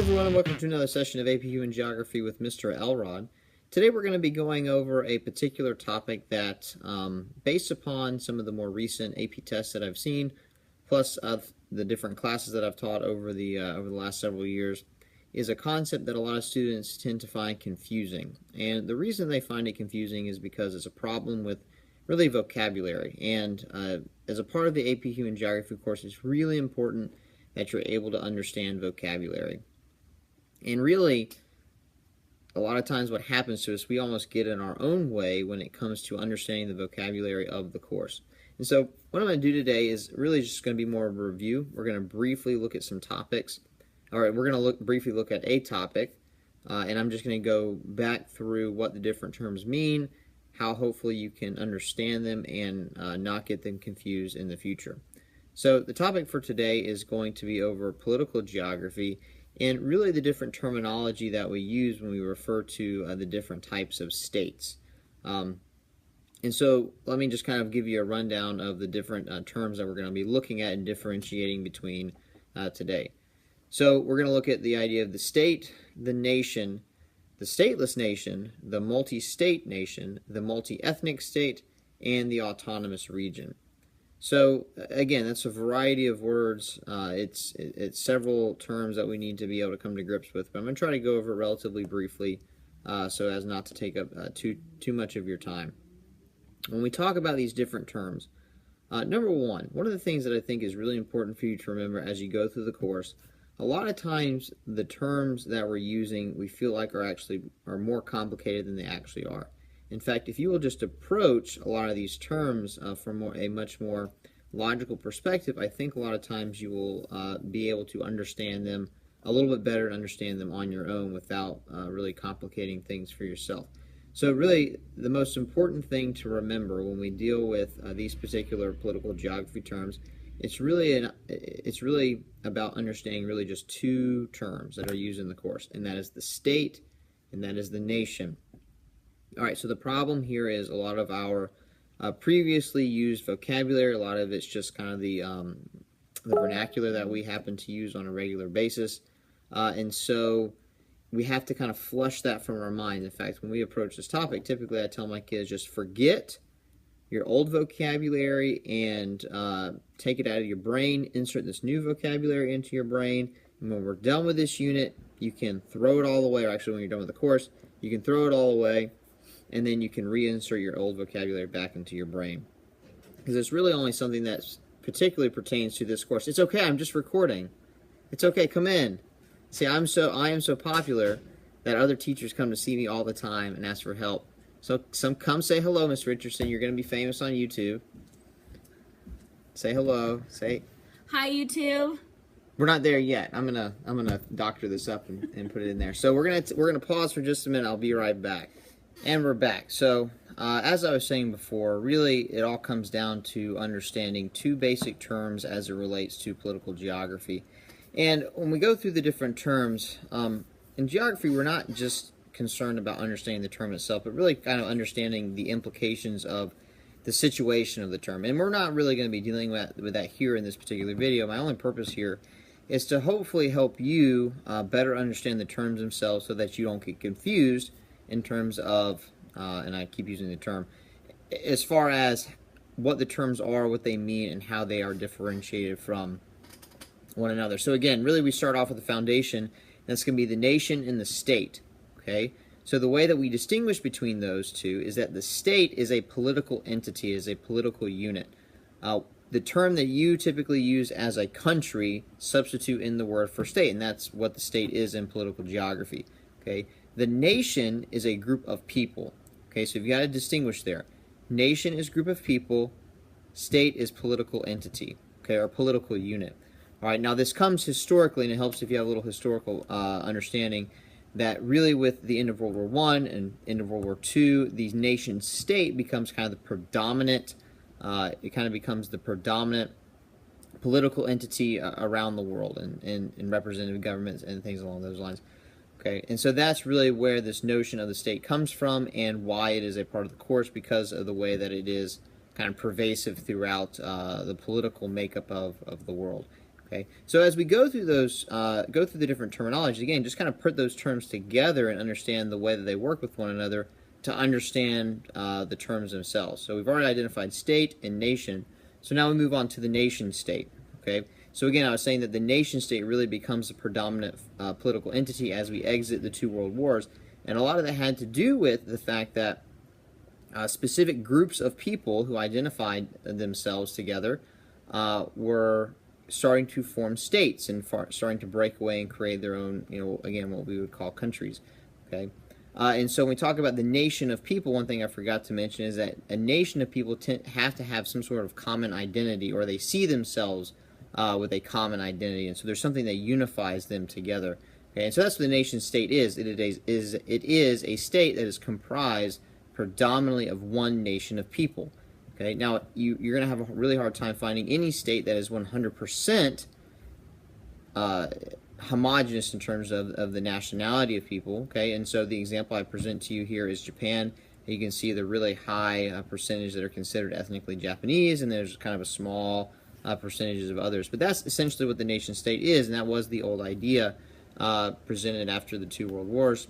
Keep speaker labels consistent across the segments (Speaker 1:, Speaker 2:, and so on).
Speaker 1: everyone, and welcome to another session of AP Human Geography with Mr. Elrod. Today we're going to be going over a particular topic that, based upon some of the more recent AP tests that I've seen, plus the different classes that I've taught over the last several years, is a concept that a lot of students tend to find confusing. And the reason they find it confusing is because it's a problem with really vocabulary. And as a part of the AP Human Geography course, it's really important that you're able to understand vocabulary. And really, a lot of times what happens to us, we almost get in our own way when it comes to understanding the vocabulary of the course. And so what I'm going to do today is really just going to be more of a review. We're going to briefly look at some topics. All right, we're going to briefly look at a topic, and I'm just going to go back through what the different terms mean, how hopefully you can understand them and not get them confused in the future. So the topic for today is going to be over political geography and really the different terminology that we use when we refer to the different types of states. And so let me just kind of give you a rundown of the different terms that we're going to be looking at and differentiating between today. So we're going to look at the idea of the state, the nation, the stateless nation, the multi-state nation, the multi-ethnic state, and the autonomous region. So again, that's a variety of words. It's several terms that we need to be able to come to grips with. But I'm going to try to go over it relatively briefly so as not to take up too much of your time. When we talk about these different terms, number one of the things that I think is really important for you to remember as you go through the course, a lot of times the terms that we're using we feel like are more complicated than they actually are. In fact, if you will just approach a lot of these terms from a much more logical perspective, I think a lot of times you will be able to understand them a little bit better and understand them on your own without really complicating things for yourself. So really, the most important thing to remember when we deal with these particular political geography terms, it's really about understanding really just two terms that are used in the course, and that is the state and that is the nation. All right, so the problem here is a lot of our previously used vocabulary, a lot of it's just kind of the vernacular that we happen to use on a regular basis. And so we have to kind of flush that from our minds. In fact, when we approach this topic, typically I tell my kids just forget your old vocabulary and take it out of your brain, insert this new vocabulary into your brain, and when we're done with this unit, you can throw it all away, or actually when you're done with the course, you can throw it all away, and then you can reinsert your old vocabulary back into your brain. Because it's really only something that particularly pertains to this course. It's okay, I'm just recording. It's okay, come in. See, I am so popular that other teachers come to see me all the time and ask for help. So come say hello, Miss Richardson. You're going to be famous on YouTube. Say hello. Say
Speaker 2: hi, YouTube.
Speaker 1: We're not there yet. I'm gonna doctor this up and put it in there. So we're gonna pause for just a minute. I'll be right back. And we're back. So as I was saying before, really it all comes down to understanding two basic terms as it relates to political geography. And when we go through the different terms, in geography we're not just concerned about understanding the term itself, but really kind of understanding the implications of the situation of the term. And we're not really going to be dealing with that here in this particular video. My only purpose here is to hopefully help you better understand the terms themselves so that you don't get confused in terms of, and I keep using the term, as far as what the terms are, what they mean, and how they are differentiated from one another. So again, really we start off with the foundation, and that's going to be the nation and the state. Okay? So the way that we distinguish between those two is that the state is a political entity, is a political unit. The term that you typically use as a country, substitute in the word for state, and that's what the state is in political geography. Okay? The nation is a group of people. Okay, so you've got to distinguish there. Nation is group of people, state is political entity, okay, or political unit. All right, now this comes historically, and it helps if you have a little historical understanding that really with the end of World War I and end of World War II, the nation state becomes kind of the predominant, it kind of becomes the predominant political entity around the world and representative governments and things along those lines. Okay, and so that's really where this notion of the state comes from and why it is a part of the course, because of the way that it is kind of pervasive throughout the political makeup of the world. Okay, so as we go through those, go through the different terminologies, again, just kind of put those terms together and understand the way that they work with one another to understand the terms themselves. So we've already identified state and nation. So now we move on to the nation state. Okay, so again, I was saying that the nation state really becomes the predominant political entity as we exit the two world wars, and a lot of that had to do with the fact that specific groups of people who identified themselves together were starting to form states and starting to break away and create their own, again, what we would call countries. Okay, and so when we talk about the nation of people, one thing I forgot to mention is that a nation of people have to have some sort of common identity, or they see themselves with a common identity, and so there's something that unifies them together. Okay, and so that's what the nation state is. It is a state that is comprised predominantly of one nation of people. Okay, now you're going to have a really hard time finding any state that is 100% homogenous in terms of the nationality of people. Okay, and so the example I present to you here is Japan. You can see the really high percentage that are considered ethnically Japanese, and there's kind of a small percentages of others. But that's essentially what the nation state is, and that was the old idea presented after the two world wars,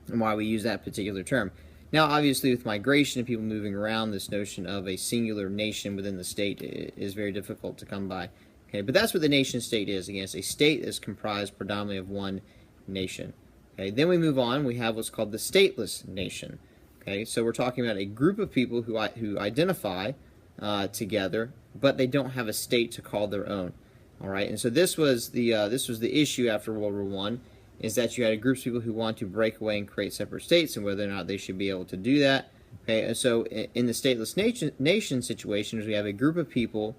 Speaker 1: and why we use that particular term. Now, obviously, with migration and people moving around, this notion of a singular nation within the state is very difficult to come by. Okay, but that's what the nation state is. Again, it's a state that is comprised predominantly of one nation. Okay, then we move on. We have what's called the stateless nation. Okay, so we're talking about a group of people who identify together, but they don't have a state to call their own. All right, and so this was the issue after World War I. Is that you had a group of people who want to break away and create separate states, and whether or not they should be able to do that. Okay, and so in the stateless nation situations, we have a group of people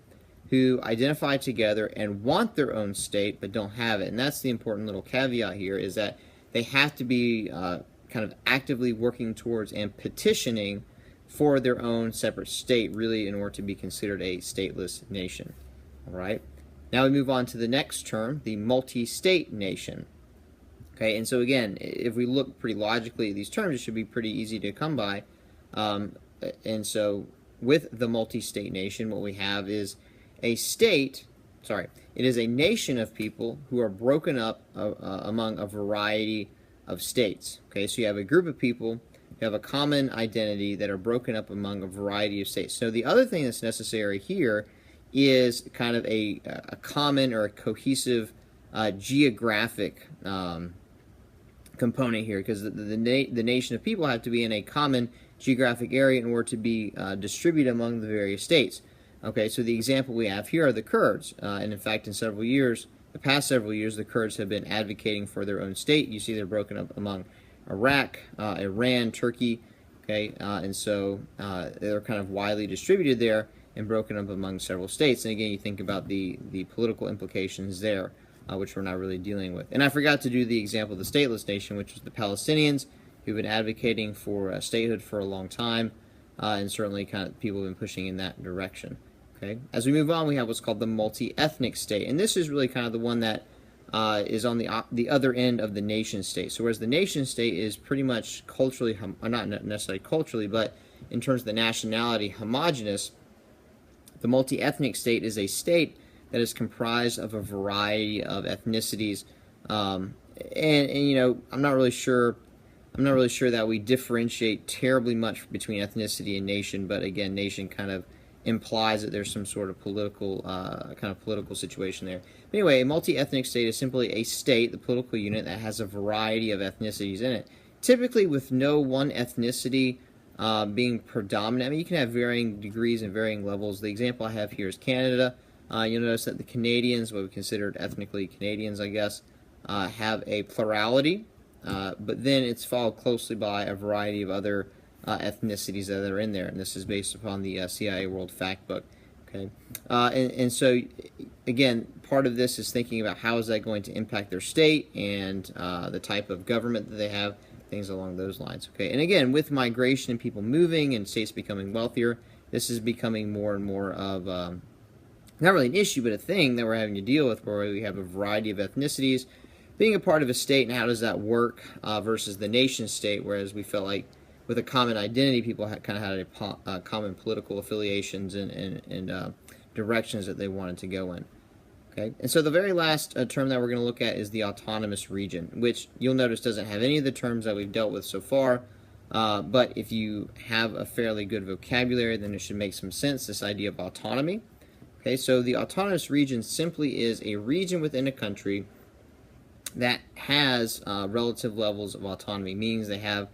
Speaker 1: who identify together and want their own state, but don't have it. And that's the important little caveat here, is that they have to be kind of actively working towards and petitioning for their own separate state, really, in order to be considered a stateless nation. All right, now we move on to the next term, the multi-state nation. Okay, and so again, if we look pretty logically at these terms, it should be pretty easy to come by. And so with the multi-state nation, what we have is a state, it is a nation of people who are broken up among a variety of states. Okay, so you have a group of people who have a common identity that are broken up among a variety of states. So the other thing that's necessary here is kind of a common or a cohesive geographic component here, because the nation of people have to be in a common geographic area in order to be distributed among the various states. Okay, so the example we have here are the Kurds, and in fact, in the past several years, the Kurds have been advocating for their own state. You see, they're broken up among Iraq, Iran, Turkey. Okay, and so they're kind of widely distributed there and broken up among several states. And again, you think about the political implications there, which we're not really dealing with. And I forgot to do the example of the stateless nation, which was the Palestinians, who've been advocating for statehood for a long time, and certainly kind of people have been pushing in that direction. Okay. As we move on, we have what's called the multi-ethnic state, and this is really kind of the one that is on the other end of the nation state. So whereas the nation state is pretty much culturally, not necessarily culturally, but in terms of the nationality, homogenous, the multi-ethnic state is a state that is comprised of a variety of ethnicities, and I'm not really sure that we differentiate terribly much between ethnicity and nation. But again, nation kind of implies that there's some sort of political situation there. But anyway, a multi-ethnic state is simply a state, the political unit, that has a variety of ethnicities in it, typically with no one ethnicity being predominant. I mean, you can have varying degrees and varying levels. The example I have here is Canada. You'll notice that the Canadians, what we considered ethnically Canadians, I guess, have a plurality, but then it's followed closely by a variety of other ethnicities that are in there, and this is based upon the CIA World Factbook. Okay, and so again, part of this is thinking about how is that going to impact their state and the type of government that they have, things along those lines. Okay, and again, with migration and people moving and states becoming wealthier, this is becoming more and more of not really an issue, but a thing that we're having to deal with, where we have a variety of ethnicities being a part of a state, and how does that work versus the nation state, whereas we felt like with a common identity, people kind of had a common political affiliations and directions that they wanted to go in. Okay, and so the very last term that we're going to look at is the autonomous region, which you'll notice doesn't have any of the terms that we've dealt with so far, but if you have a fairly good vocabulary, then it should make some sense, this idea of autonomy. Okay, so the autonomous region simply is a region within a country that has relative levels of autonomy, meaning they have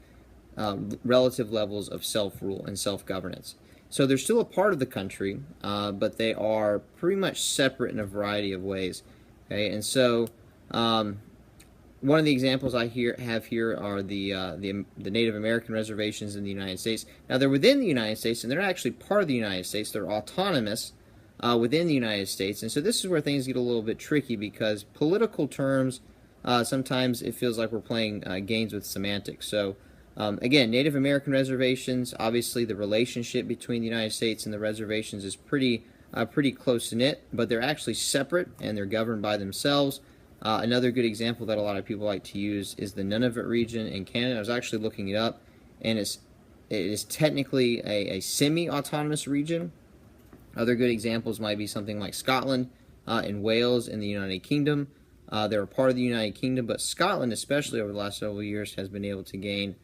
Speaker 1: relative levels of self-rule and self-governance. So they're still a part of the country, but they are pretty much separate in a variety of ways. Okay, and so one of the examples I have here are the Native American reservations in the United States. Now they're within the United States, and they're not actually part of the United States. They're autonomous within the United States, and so this is where things get a little bit tricky because political terms sometimes it feels like we're playing games with semantics. So. Again, Native American reservations, obviously the relationship between the United States and the reservations is pretty close-knit, but they're actually separate and they're governed by themselves. Another good example that a lot of people like to use is the Nunavut region in Canada. I was actually looking it up, and it is technically a semi-autonomous region. Other good examples might be something like Scotland and Wales in the United Kingdom. They're a part of the United Kingdom, but Scotland, especially over the last several years, has been able to gain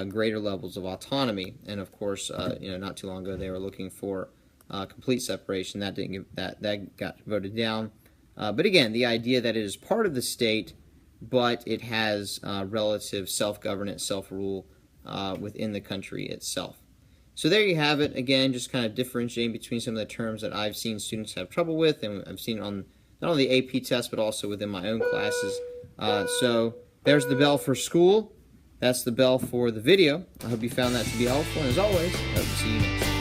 Speaker 1: greater levels of autonomy, and of course, not too long ago they were looking for complete separation. That didn't that got voted down. But again, the idea that it is part of the state, but it has relative self-governance, self-rule within the country itself. So there you have it. Again, just kind of differentiating between some of the terms that I've seen students have trouble with, and I've seen on not only the AP test but also within my own classes. So there's the bell for school. That's the bell for the video. I hope you found that to be helpful, and as always, I hope to see you next time.